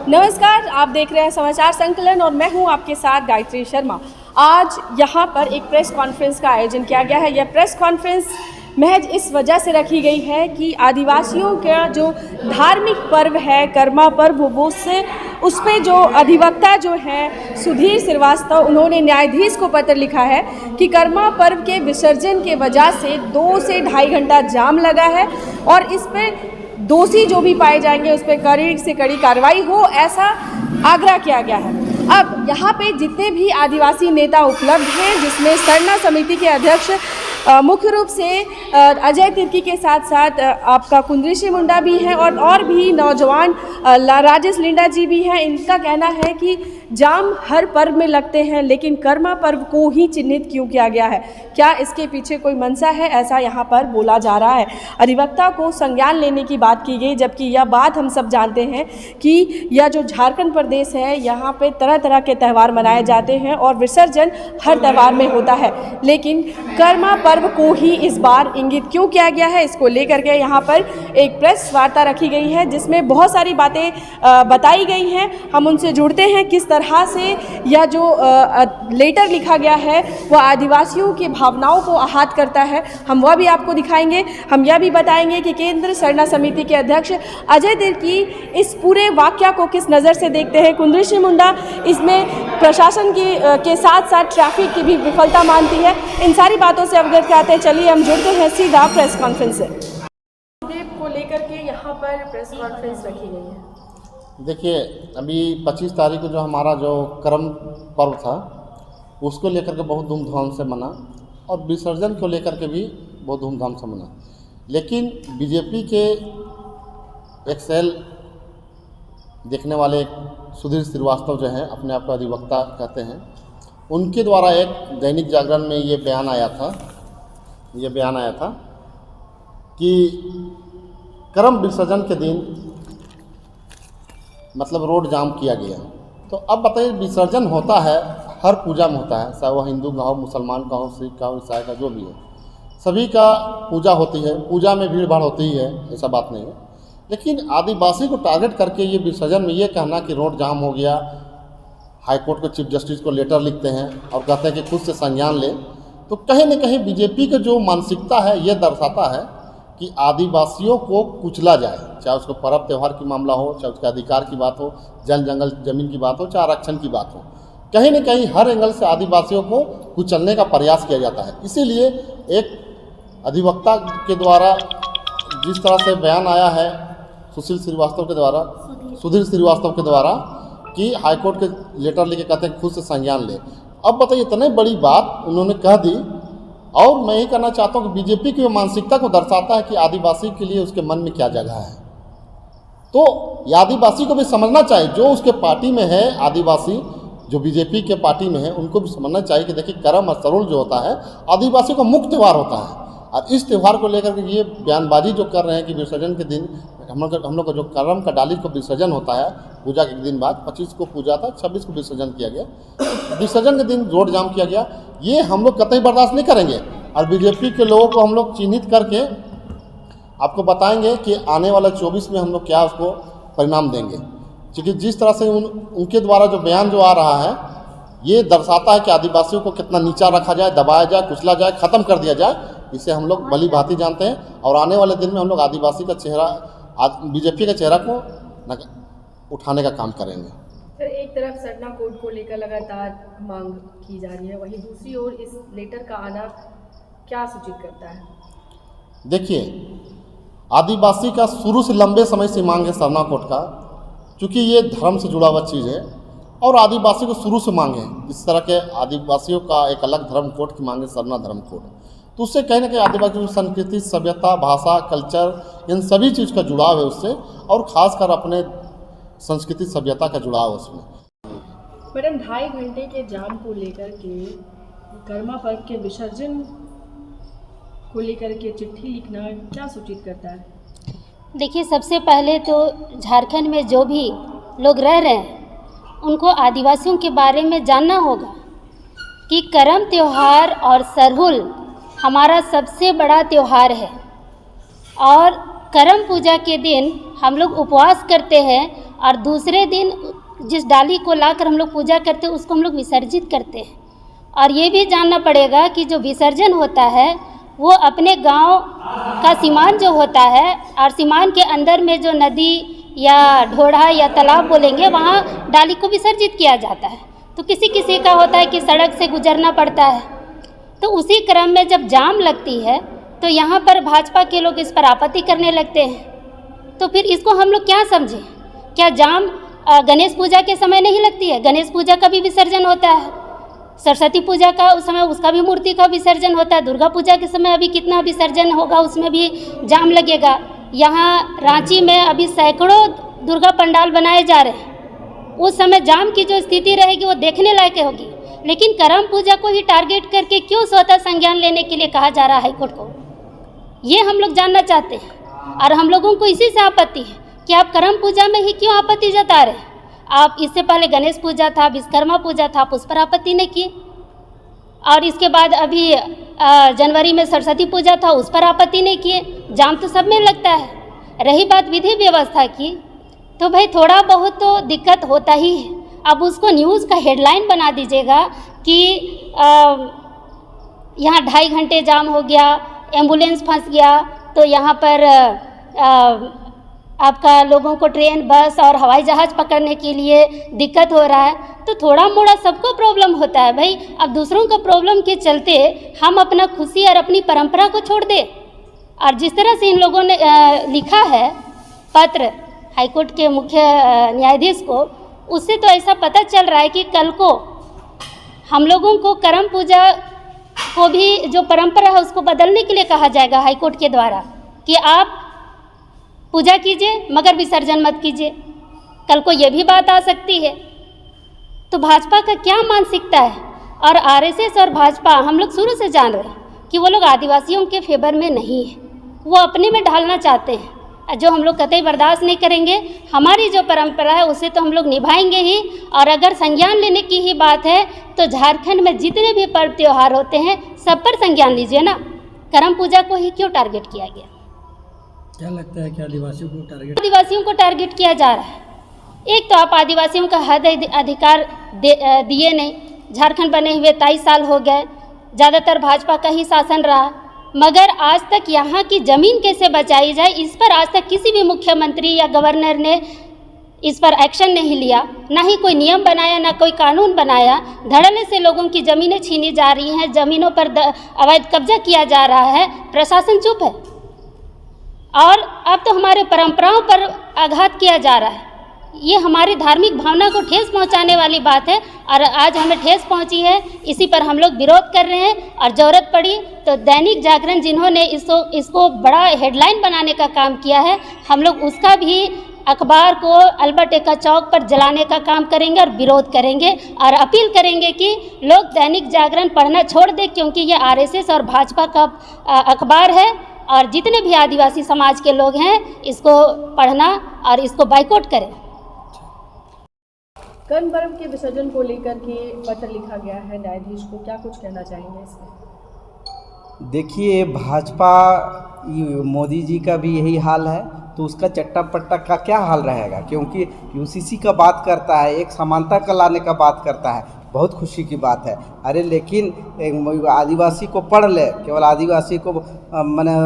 नमस्कार, आप देख रहे हैं समाचार संकलन और मैं हूं आपके साथ गायत्री शर्मा। आज यहां पर एक प्रेस कॉन्फ्रेंस का आयोजन किया गया है। यह प्रेस कॉन्फ्रेंस महज इस वजह से रखी गई है कि आदिवासियों का जो धार्मिक पर्व है कर्मा पर्व, वो उस पे जो अधिवक्ता जो है सुधीर श्रीवास्तव, उन्होंने न्यायाधीश को पत्र लिखा है कि कर्मा पर्व के विसर्जन के वजह से 2 से ढाई घंटा जाम लगा है और इस पर दोषी जो भी पाए जाएंगे उस पर कड़ी से कड़ी कार्रवाई हो, ऐसा आग्रह किया गया है। अब यहाँ पे जितने भी आदिवासी नेता उपलब्ध हैं, जिसमें सरना समिति के अध्यक्ष मुख्य रूप से अजय तिर्की के साथ साथ आपका कुंद्रिशी मुंडा भी हैं और भी नौजवान राजेश लिंडा जी भी हैं। इनका कहना है कि जाम हर पर्व में लगते हैं, लेकिन कर्मा पर्व को ही चिन्हित क्यों किया गया है? क्या इसके पीछे कोई मंशा है? ऐसा यहाँ पर बोला जा रहा है। अधिवक्ता को संज्ञान लेने की बात की गई, जबकि यह बात हम सब जानते हैं कि यह जो झारखंड प्रदेश है, यहाँ पे तरह तरह के त्यौहार मनाए जाते हैं और विसर्जन हर त्यौहार में होता है, लेकिन कर्मा पर्व को ही इस बार इंगित क्यों किया गया है, इसको लेकर के यहाँ पर एक प्रेस वार्ता रखी गई है जिसमें बहुत सारी बातें बताई गई हैं। हम उनसे जुड़ते हैं किस तरह से यह जो लेटर लिखा गया है वह आदिवासियों की भावनाओं को आहत करता है, हम वह भी आपको दिखाएंगे। हम यह भी बताएंगे कि केंद्र सरना समिति के अध्यक्ष अजय तिर्की इस पूरे वाकया को किस नज़र से देखते हैं। कुंद्रिशी मुंडा इसमें प्रशासन के साथ साथ ट्रैफिक की भी विफलता मानती है। इन सारी बातों से अवगत कराते हैं। चलिए हम जुड़ते हैं सीधा प्रेस कॉन्फ्रेंस से। को लेकर के यहाँ पर प्रेस कॉन्फ्रेंस रखी गई है। देखिए, अभी 25 तारीख को जो हमारा जो कर्म पर्व था उसको लेकर के बहुत धूमधाम से मना और विसर्जन को लेकर के भी बहुत धूमधाम से मना, लेकिन बीजेपी के एक सेल देखने वाले सुधीर श्रीवास्तव जो हैं, अपने आप को अधिवक्ता कहते हैं, उनके द्वारा एक दैनिक जागरण में ये बयान आया था कि कर्म विसर्जन के दिन मतलब रोड जाम किया गया। तो अब बताइए, विसर्जन होता है हर पूजा में होता है, चाहे वह हिंदू का हो, मुसलमान का हो, सिख का हो, ईसाई का, जो भी है, सभी का पूजा होती है। पूजा में भीड़ भाड़ होती ही है, ऐसा बात नहीं है। लेकिन आदिवासी को टारगेट करके ये विसर्जन में ये कहना कि रोड जाम हो गया, हाईकोर्ट को चीफ जस्टिस को लेटर लिखते हैं और कहते हैं कि खुद से संज्ञान ले, तो कहीं न कहीं बीजेपी की जो मानसिकता है ये दर्शाता है कि आदिवासियों को कुचला जाए, चाहे उसको पर्व त्यौहार की मामला हो, चाहे उसके अधिकार की बात हो, जल जंगल जमीन की बात हो, चाहे आरक्षण की बात हो, कहीं न कहीं हर एंगल से आदिवासियों को कुचलने का प्रयास किया जाता है। इसीलिए एक अधिवक्ता के द्वारा जिस तरह से बयान आया है सुधीर श्रीवास्तव के द्वारा कि हाईकोर्ट के लेटर लेके कहते हैं खुद से संज्ञान ले। अब बताइए, इतनी बड़ी बात उन्होंने कह दी और मैं ये कहना चाहता हूँ कि बीजेपी की मानसिकता को दर्शाता है कि आदिवासी के लिए उसके मन में क्या जगह है। तो ये आदिवासी को भी समझना चाहिए, जो उसके पार्टी में है, आदिवासी जो बीजेपी के पार्टी में है, उनको भी समझना चाहिए कि देखिए, कर्म और सरोल जो होता है आदिवासी का मुख्य त्यौहार होता है। और इस त्यौहार को लेकर के ये बयानबाजी जो कर रहे हैं कि विसर्जन के दिन हम लोग का जो कर्म का डाली को विसर्जन होता है पूजा के दिन बाद, 25 को पूजा था, 26 को विसर्जन किया गया, विसर्जन के दिन रोड जाम किया गया, ये हम लोग कतई बर्दाश्त नहीं करेंगे। और बीजेपी के लोगों को हम लोग चिन्हित करके आपको बताएंगे कि आने वाला 24 में हम लोग क्या उसको परिणाम देंगे, क्योंकि जिस तरह से उनके द्वारा जो बयान जो आ रहा है ये दर्शाता है कि आदिवासियों को कितना नीचा रखा जाए, दबाया जाए, कुचला जाए, ख़त्म कर दिया जाए। इसे हम लोग भली भांति जानते हैं और आने वाले दिन में हम लोग आदिवासी का चेहरा, बीजेपी का चेहरा को उठाने का काम करेंगे। सर, एक तरफ सरना कोड को लेकर लगातार मांग की जा रही है, वहीं दूसरी ओर इस लेटर का आना क्या सूचित करता है? देखिए, आदिवासी का शुरू से लंबे समय से मांग है सरना कोड का, क्योंकि ये धर्म से जुड़ा हुआ चीज़ है और आदिवासी को शुरू से मांग है। इस तरह के आदिवासियों का एक अलग धर्म कोड की मांग है, सरना धर्म कोड। तो उससे कहीं ना कहीं आदिवासी की संस्कृति, सभ्यता, भाषा, कल्चर, इन सभी चीज़ का जुड़ाव है उससे, और ख़ासकर अपने संस्कृति सभ्यता का जुड़ाव है उसमें। मैडम, 2.5 घंटे के जाम को लेकर के कर्मा पर्व के विसर्जन को लेकर के चिट्ठी लिखना क्या सूचित करता है? देखिए, सबसे पहले तो झारखंड में जो भी लोग रह रहे हैं उनको आदिवासियों के बारे में जानना होगा कि करम त्यौहार और सरहुल हमारा सबसे बड़ा त्यौहार है और करम पूजा के दिन हम लोग उपवास करते हैं और दूसरे दिन जिस डाली को लाकर हम लोग पूजा करते हैं उसको हम लोग विसर्जित करते हैं। और ये भी जानना पड़ेगा कि जो विसर्जन होता है वो अपने गांव का सीमान जो होता है और सीमान के अंदर में जो नदी या ढोढ़ा या तालाब बोलेंगे वहाँ डाली को विसर्जित किया जाता है। तो किसी किसी का होता है कि सड़क से गुजरना पड़ता है, तो उसी क्रम में जब जाम लगती है तो यहाँ पर भाजपा के लोग इस पर आपत्ति करने लगते हैं। तो फिर इसको हम लोग क्या समझें? क्या जाम गणेश पूजा के समय नहीं लगती है? गणेश पूजा का भी विसर्जन होता है, सरस्वती पूजा का उस समय उसका भी मूर्ति का विसर्जन होता है, दुर्गा पूजा के समय अभी कितना विसर्जन होगा उसमें भी जाम लगेगा। यहाँ रांची में अभी सैकड़ों दुर्गा पंडाल बनाए जा रहे हैं, उस समय जाम की जो स्थिति रहेगी वो देखने लायक होगी। लेकिन करम पूजा को ही टारगेट करके क्यों स्वतः संज्ञान लेने के लिए कहा जा रहा है हाईकोर्ट को, ये हम लोग जानना चाहते हैं। और हम लोगों को इसी से आपत्ति है कि आप करम पूजा में ही क्यों आपत्ति जता रहे हैं? आप इससे पहले गणेश पूजा था, विश्वकर्मा पूजा था, आप उस पर आपत्ति नहीं किए। और इसके बाद अभी जनवरी में सरस्वती पूजा था, उस पर आपत्ति नहीं किए। जाम तो सब में लगता है। रही बात विधि व्यवस्था की, तो भाई थोड़ा बहुत तो दिक्कत होता ही है। अब उसको न्यूज़ का हेडलाइन बना दीजिएगा कि यहाँ 2.5 घंटे जाम हो गया, एम्बुलेंस फंस गया, तो यहाँ पर आपका लोगों को ट्रेन, बस और हवाई जहाज़ पकड़ने के लिए दिक्कत हो रहा है। तो थोड़ा मोड़ा सबको प्रॉब्लम होता है भाई। अब दूसरों का प्रॉब्लम के चलते हम अपना खुशी और अपनी परंपरा को छोड़ दें। और जिस तरह से इन लोगों ने लिखा है पत्र हाईकोर्ट के मुख्य न्यायाधीश को, उससे तो ऐसा पता चल रहा है कि कल को हम लोगों को करम पूजा को भी जो परंपरा है उसको बदलने के लिए कहा जाएगा हाईकोर्ट के द्वारा कि आप पूजा कीजिए मगर विसर्जन मत कीजिए। कल को ये भी बात आ सकती है। तो भाजपा का क्या मानसिकता है? और आरएसएस और भाजपा हम लोग शुरू से जान रहे हैं कि वो लोग आदिवासियों के फेवर में नहीं है, वो अपने में ढालना चाहते हैं, जो हम लोग कतई बर्दाश्त नहीं करेंगे। हमारी जो परंपरा है उसे तो हम लोग निभाएंगे ही। और अगर संज्ञान लेने की ही बात है तो झारखंड में जितने भी पर्व त्यौहार होते हैं सब पर संज्ञान लीजिए ना। करम पूजा को ही क्यों टारगेट किया गया? क्या लगता है कि आदिवासियों को टारगेट किया जा रहा है? एक तो आप आदिवासियों का हद अधिकार दिए नहीं। झारखंड बने हुए 23 साल हो गए, ज़्यादातर भाजपा का ही शासन रहा, मगर आज तक यहाँ की ज़मीन कैसे बचाई जाए इस पर आज तक किसी भी मुख्यमंत्री या गवर्नर ने इस पर एक्शन नहीं लिया। ना ही कोई नियम बनाया, ना कोई कानून बनाया। धड़ल्ले से लोगों की ज़मीनें छीनी जा रही हैं, ज़मीनों पर अवैध कब्जा किया जा रहा है, प्रशासन चुप है। और अब तो हमारे परंपराओं पर आघात किया जा रहा है। ये हमारी धार्मिक भावना को ठेस पहुंचाने वाली बात है और आज हमें ठेस पहुंची है, इसी पर हम लोग विरोध कर रहे हैं। और ज़रूरत पड़ी तो दैनिक जागरण जिन्होंने इसको बड़ा हेडलाइन बनाने का काम किया है, हम लोग उसका भी अखबार को अल्बर्ट एक्का चौक पर जलाने का काम करेंगे और विरोध करेंगे और अपील करेंगे कि लोग दैनिक जागरण पढ़ना छोड़ दें, क्योंकि ये आरएसएस और भाजपा का अखबार है। और जितने भी आदिवासी समाज के लोग हैं इसको पढ़ना और इसको बाइकआउट करें। कर्म पर्व के विसर्जन को लेकर के पत्र लिखा गया है न्यायाधीश को, क्या कुछ कहना चाहेंगे इसमें? देखिए, भाजपा मोदी जी का भी यही हाल है तो उसका चट्टा पट्टा का क्या हाल रहेगा? क्योंकि यूसीसी का बात करता है, एक समानता का लाने का बात करता है, बहुत खुशी की बात है। अरे लेकिन आदिवासी को पढ़ ले, केवल आदिवासी को माने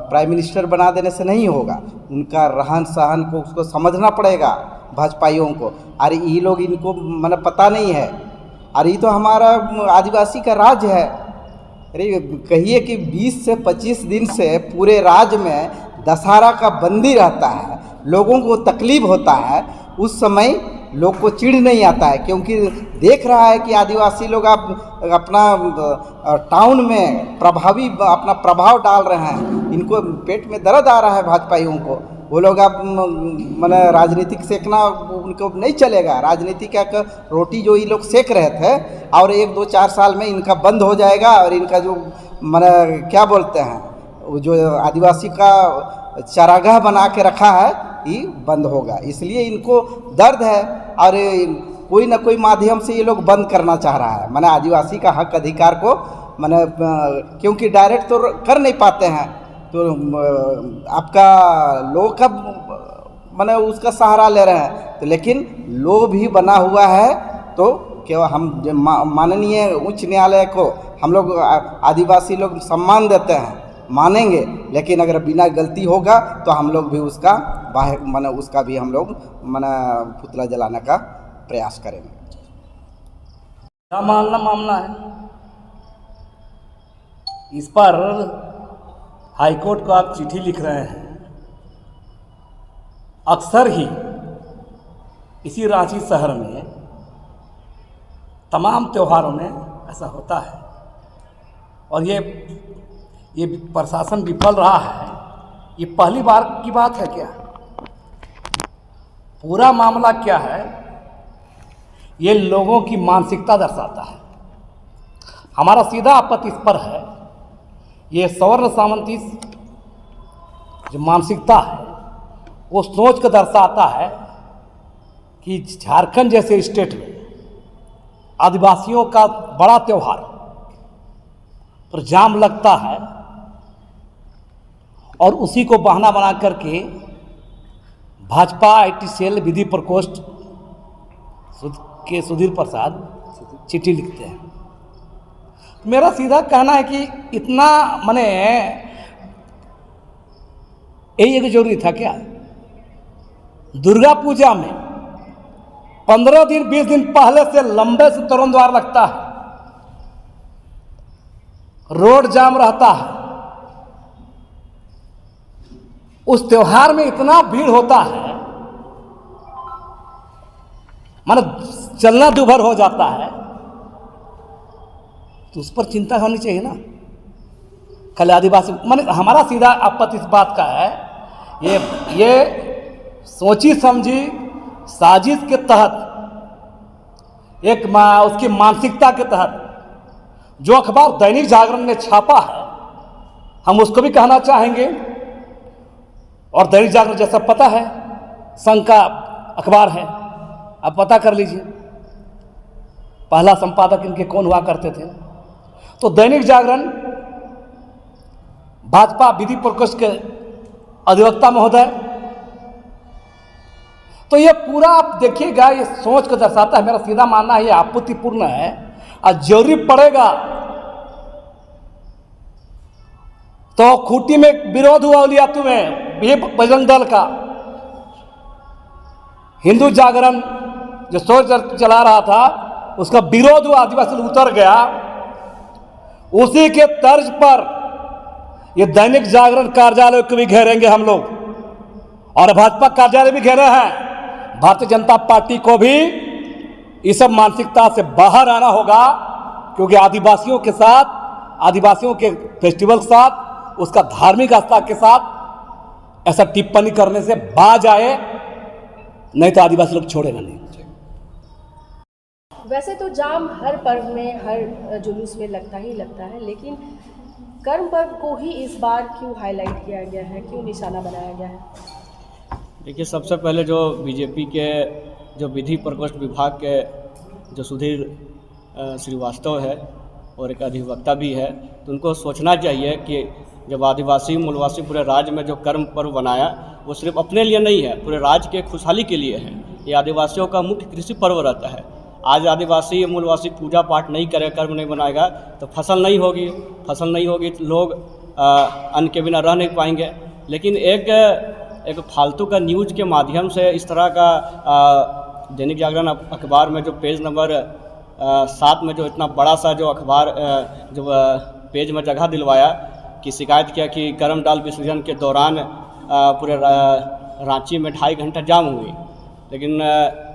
प्राइम मिनिस्टर बना देने से नहीं होगा। उनका रहन सहन को उसको समझना पड़ेगा भाजपाइयों को। अरे ये लोग इनको माने पता नहीं है। अरे ये तो हमारा आदिवासी का राज है। अरे कहिए कि 20 से 25 दिन से पूरे राज्य में दशहरा का बंदी रहता है, लोगों को तकलीफ होता है। उस समय लोग को चिढ़ नहीं आता है, क्योंकि देख रहा है कि आदिवासी लोग अपना टाउन में अपना प्रभाव डाल रहे हैं। इनको पेट में दर्द आ रहा है भाजपाइयों को। वो लोग अब माने राजनीतिक सेकना उनको नहीं चलेगा। राजनीति का रोटी जो ये लोग सेक रहे थे और 1-2-4 साल में इनका बंद हो जाएगा। और इनका जो माने क्या बोलते हैं, जो आदिवासी का चारागाह बना के रखा है ये बंद होगा। इसलिए इनको दर्द है और कोई ना कोई माध्यम से ये लोग बंद करना चाह रहा है, माने आदिवासी का हक अधिकार को, माने क्योंकि डायरेक्ट तो कर नहीं पाते हैं। तो आपका लोगों का माने उसका सहारा ले रहे हैं। तो लेकिन लो भी बना हुआ है, तो केवल हम माननीय उच्च न्यायालय को हम लोग आदिवासी लोग सम्मान देते हैं, मानेंगे, लेकिन अगर बिना गलती होगा तो हम लोग भी उसका माने उसका भी हम लोग माने पुतला जलाने का प्रयास करेंगे। क्या मामला है, इस पर हाईकोर्ट को आप चिट्ठी लिख रहे हैं। अक्सर ही इसी रांची शहर में तमाम त्योहारों में ऐसा होता है और ये प्रशासन विफल रहा है। ये पहली बार की बात है क्या? पूरा मामला क्या है, ये लोगों की मानसिकता दर्शाता है। हमारा सीधा आपत्ति इस पर है, ये सवर्ण सामंती जो मानसिकता है वो सोच कर दर्शाता है कि झारखंड जैसे स्टेट में आदिवासियों का बड़ा त्यौहार पर जाम लगता है और उसी को बहाना बना करके भाजपा IT सेल विधि प्रकोष्ठ के सुधीर प्रसाद चिट्ठी लिखते हैं। मेरा सीधा कहना है कि इतना माने यही एक जरूरी था क्या? दुर्गा पूजा में 15 दिन 20 दिन पहले से लंबे से तोरण द्वार लगता है, रोड जाम रहता है। उस त्योहार में इतना भीड़ होता है, माने चलना दूभर हो जाता है, तो उस पर चिंता होनी चाहिए ना। कल आदिवासी माने हमारा सीधा आपत्ति इस बात का है, ये सोची समझी साजिश के तहत उसकी मानसिकता के तहत जो अखबार दैनिक जागरण ने छापा है, हम उसको भी कहना चाहेंगे। और दैनिक जागरण जैसा पता है संघ का अखबार है, आप पता कर लीजिए पहला संपादक इनके कौन हुआ करते थे। तो दैनिक जागरण भाजपा विधि प्रकोष्ठ के अधिवक्ता महोदय, तो ये पूरा आप देखिएगा, ये सोच को दर्शाता है। मेरा सीधा मानना है ये आपत्तिपूर्ण है और जरूरी पड़ेगा तो खूंटी में विरोध हुआ उलियातू में भी बजरंग दल का, हिंदू जागरण जो सोच चला रहा था उसका विरोध हुआ, आदिवासी उतर गया। उसी के तर्ज पर ये दैनिक जागरण कार्यालय को भी घेरेंगे हम लोग और भाजपा कार्यालय भी घेरे हैं। भारतीय जनता पार्टी को भी इस सब मानसिकता से बाहर आना होगा, क्योंकि आदिवासियों के साथ, आदिवासियों के फेस्टिवल के साथ, उसका धार्मिक आस्था के साथ ऐसा टिप्पणी करने से बाज आए, नहीं तो आदिवासी लोग छोड़ेगा नहीं। वैसे तो जाम हर पर्व में, हर जुलूस में लगता ही लगता है, लेकिन कर्म पर्व को ही इस बार क्यों हाईलाइट किया गया है, क्यों निशाना बनाया गया है? देखिए, सबसे पहले जो बीजेपी के जो विधि प्रकोष्ठ विभाग के जो सुधीर श्रीवास्तव है और एक अधिवक्ता भी है, तो उनको सोचना चाहिए कि जब आदिवासी मूलवासी पूरे राज्य में जो कर्म पर्व बनाया वो सिर्फ अपने लिए नहीं है, पूरे राज्य के खुशहाली के लिए है। ये आदिवासियों का मुख्य कृषि पर्व रहता है। आज आदिवासी मूलवासी पूजा पाठ नहीं करे, कर्म नहीं बनाएगा तो फसल नहीं होगी, फसल नहीं होगी तो लोग अन्न के बिना रह नहीं पाएंगे। लेकिन एक फालतू का न्यूज़ के माध्यम से इस तरह का दैनिक जागरण अखबार में जो पेज नंबर 7 में जो इतना बड़ा सा जो अखबार जो पेज में जगह दिलवाया कि शिकायत किया कि करम डाल विसर्जन के दौरान पूरे रांची में 2.5 घंटा जाम हुई। लेकिन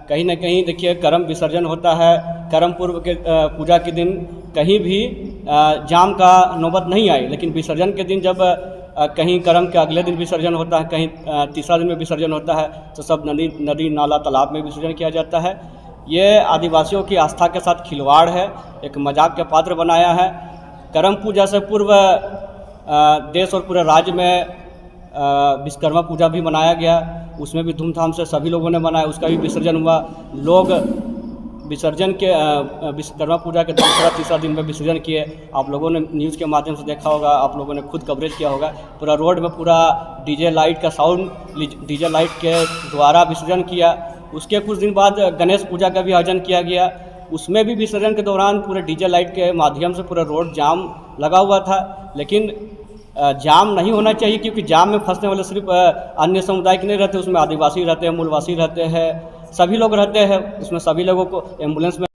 कहीं ना कहीं देखिए, करम विसर्जन होता है, करम पूर्व के पूजा के दिन कहीं भी जाम का नौबत नहीं आई। लेकिन विसर्जन के दिन जब कहीं करम के अगले दिन विसर्जन होता है, कहीं तीसरा दिन में विसर्जन होता है, तो सब नदी नाला तालाब में विसर्जन किया जाता है। ये आदिवासियों की आस्था के साथ खिलवाड़ है, एक मजाक के पात्र बनाया है। करम पूजा से पूर्व देश और पूरे राज्य में विश्वकर्मा पूजा भी मनाया गया, उसमें भी धूमधाम से सभी लोगों ने मनाया, उसका भी विसर्जन हुआ। लोग विसर्जन के विश्वकर्मा पूजा के दूसरा तीसरा दिन में विसर्जन किए। आप लोगों ने न्यूज़ के माध्यम से देखा होगा, आप लोगों ने खुद कवरेज किया होगा। पूरा रोड में पूरा डीजे लाइट का साउंड डीजे लाइट के द्वारा विसर्जन किया। उसके कुछ दिन बाद गणेश पूजा का भी आयोजन किया गया। उसमें भी विसर्जन के दौरान पूरे डीजे लाइट के माध्यम से पूरा रोड जाम लगा हुआ था। लेकिन जाम नहीं होना चाहिए, क्योंकि जाम में फंसने वाले सिर्फ अन्य समुदाय के नहीं रहते, उसमें आदिवासी रहते हैं, मूलवासी रहते हैं, सभी लोग रहते हैं। उसमें सभी लोगों को एम्बुलेंस में